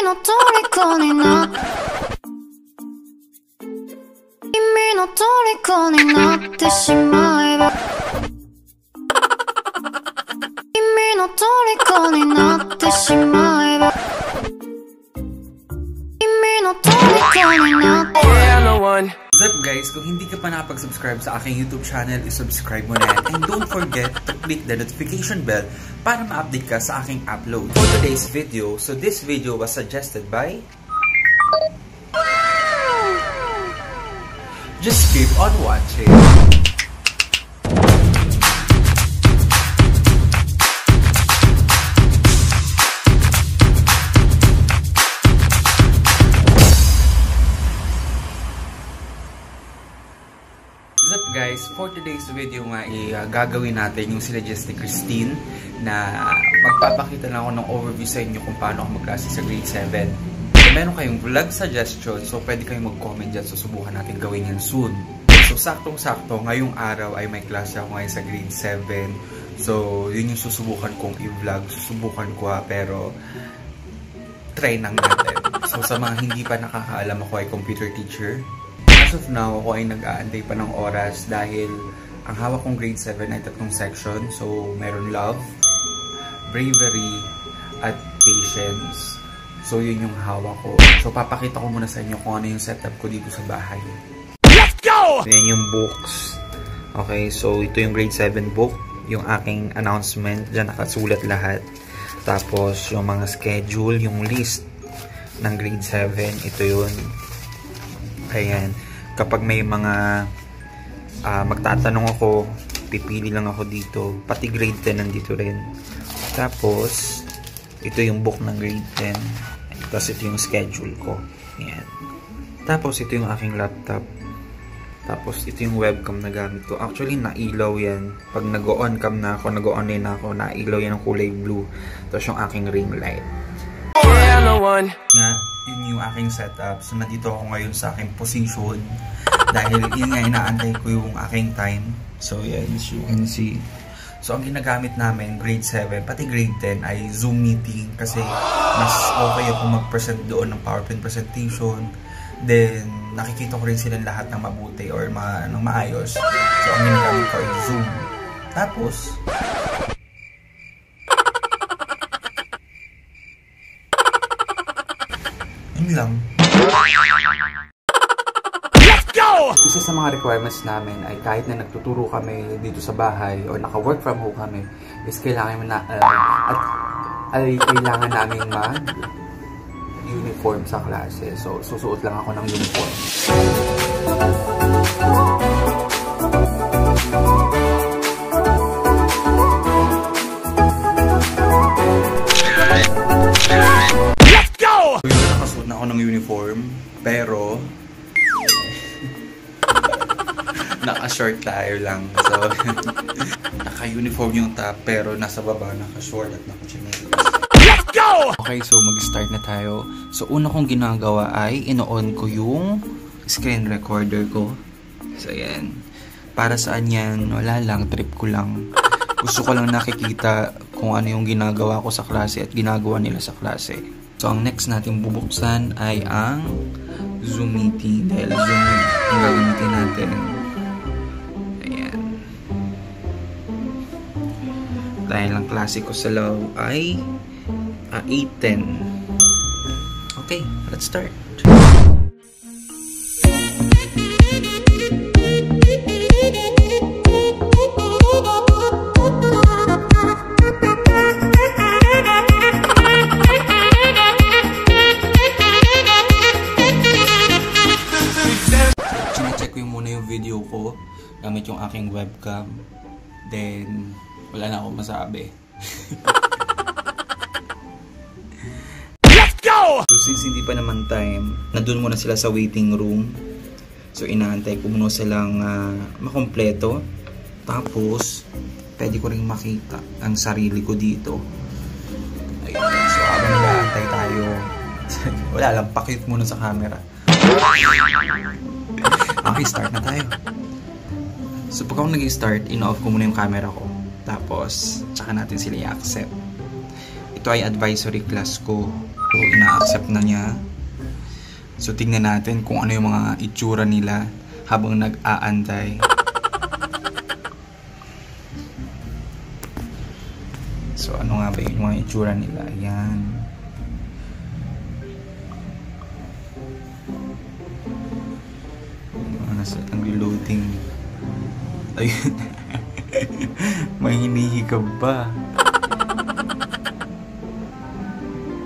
の虜にな君の虜になってしまえば君の虜になってしまえば君の虜になってWhat's up guys? Kung hindi ka pa nakapag-subscribe sa aking YouTube channel, i-subscribe mo na yan. And don't forget to click the notification bell para ma-update ka sa aking upload. For today's video, so this video was suggested by... Just keep on watching. What's up guys? For today's video nga, gagawin natin yung sinuggest ni Christine na magpapakita lang ako ng overview sa inyo kung paano ako magklase sa grade 7. So, meron kayong vlog suggestion, so pwede kayong mag-comment dyan, susubukan natin gawin yan soon. So saktong-sakto, ngayong araw ay may klase ako ngayon sa grade 7. So yun yung susubukan kong i-vlog, susubukan ko pero try nang natin. So sa mga hindi pa nakakaalam, ako ay computer teacher. As of now, ako ay nag-aantay pa ng oras dahil ang hawak kong grade 7 ay 3 section. So, meron love, bravery, at patience. So, yun yung hawak ko. So, papakita ko muna sa inyo kung ano yung setup ko dito sa bahay. Let's go! Yan yung books. Okay, so ito yung grade 7 book. Yung aking announcement. Diyan nakasulat lahat. Tapos, yung mga schedule, yung list ng grade 7. Ito yun. Ayan. Kapag may mga magtatanong ako, pipili lang ako dito. Pati grade 10 nandito rin. Tapos, ito yung book ng grade 10. Tapos, ito yung schedule ko. Ayan. Tapos, ito yung aking laptop. Tapos, ito yung webcam na gamit ko. Actually, nailaw yan. Pag nag-on cam na ako, nag-online na ako, nailaw yan ng kulay blue. Tapos, yung aking ring light. Nga, yun yung aking setup. So, nandito ako ngayon sa aking position. Dahil yun nga, inaantay ko yung aking time. So, yan, as you can see. So, ang ginagamit namin, grade 7, pati grade 10, ay Zoom meeting. Kasi, mas okay ako mag-present doon ng PowerPoint presentation. Then, nakikita ko rin silang lahat ng mabuti or ng maayos. So, ang ginagamit ko ay Zoom. Tapos, yun lang. Let's go! Isa sa mga requirements namin ay kahit na nagtuturo kami dito sa bahay o naka-work from home kami, is kailangan kailangan namin mag-uniform sa klase. So, susuot lang ako ng uniform. Nakasuot na ako ng uniform, pero naka-short tayo lang. So, naka-uniform yung top, pero nasa baba, naka-short at naka-chinelas. Let's go! Okay, so mag-start na tayo. So, una kong ginagawa ay ino-on ko yung screen recorder ko. So, yan. Para saan yan? Wala lang, trip ko lang. Gusto ko lang nakikita kung ano yung ginagawa ko sa klase at ginagawa nila sa klase. So, ang next natin bubuksan ay ang Zoom meeting. Dahil Zoom ang gagamitin natin. Ayan. Dahil ang klase ko sa loob ay 8:10. Okay, let's start. Video ko gamit yung aking webcam, then wala na akong masabi. Let's go! So since hindi pa naman time, nandun muna sila sa waiting room. So inaantay ko muna silang makompleto. Tapos pwede ko ring makita ang sarili ko dito. Ayun. So habang nag-aantay tayo, wala lang, pakit muna sa camera. Okay, start na tayo. So, pag ako nag-start, in-off ko muna yung camera ko. Tapos, tsaka natin sila i-accept. ito ay advisory class ko. So, ina-accept na niya. So, tignan natin kung ano yung mga itsura nila habang nag-aantay. So, ano nga ba yung mga itsura nila? Ayan. Ang reloading. Ayun. May hinihigab ba?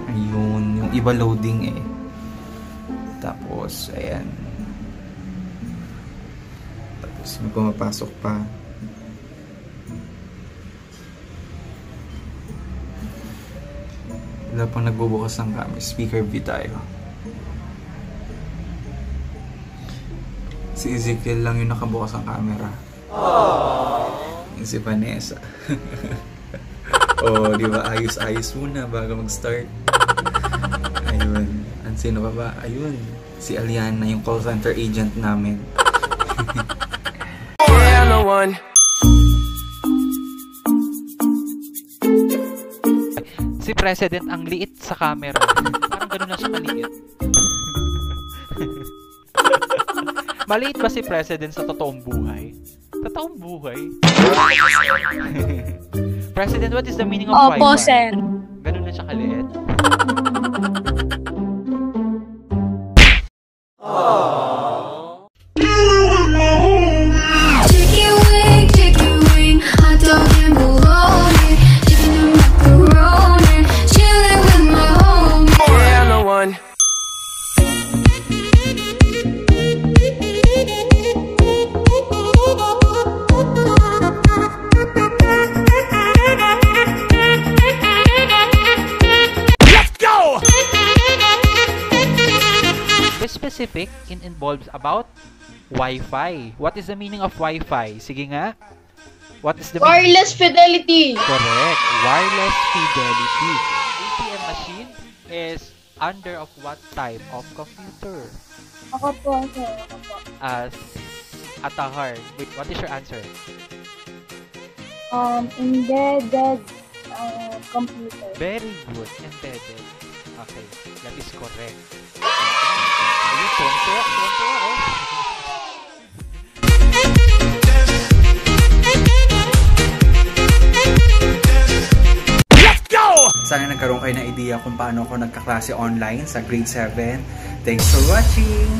Ayun. Yung iba loading eh. Tapos, ayan. Tapos, may pumapasok pa. Wala pang nagbubukas ng camera. Speaker V tayo. Si Ezekiel lang yung nakabukas ang camera. Yung si Vanessa. Oh, di ba? Ayos-ayos muna bago mag-start. Ayun. Sino pa ba? Ayun. Si Aliana, yung call center agent namin. Yeah, no one. Si President ang liit sa camera. Parang ganun lang siya maliit. Maliit ba si President sa totoong buhay? Totoong buhay? President, what is the meaning of Wi-Fi? Opo, sir. Ganun na siya kaliit? Chicken wing, hot dog and bologna, chicken and macaroni, chilling with my homies. Yeah, no one. Be specific involves about Wi-Fi. What is the meaning of Wi-Fi? Sige nga. What is the Wireless fidelity. Correct. Wireless fidelity. ATM machine is under of what type of computer? Ako po, sir. Ako po. As Atahar. Wait, what is your answer? Embedded computer. Very good. Embedded. Okay. That is correct. Ayun, tuwang-tuwa, oh. Sana nagkaroon kayo ng idea kung paano ako nagkaklase online sa grade 7. Thanks for watching!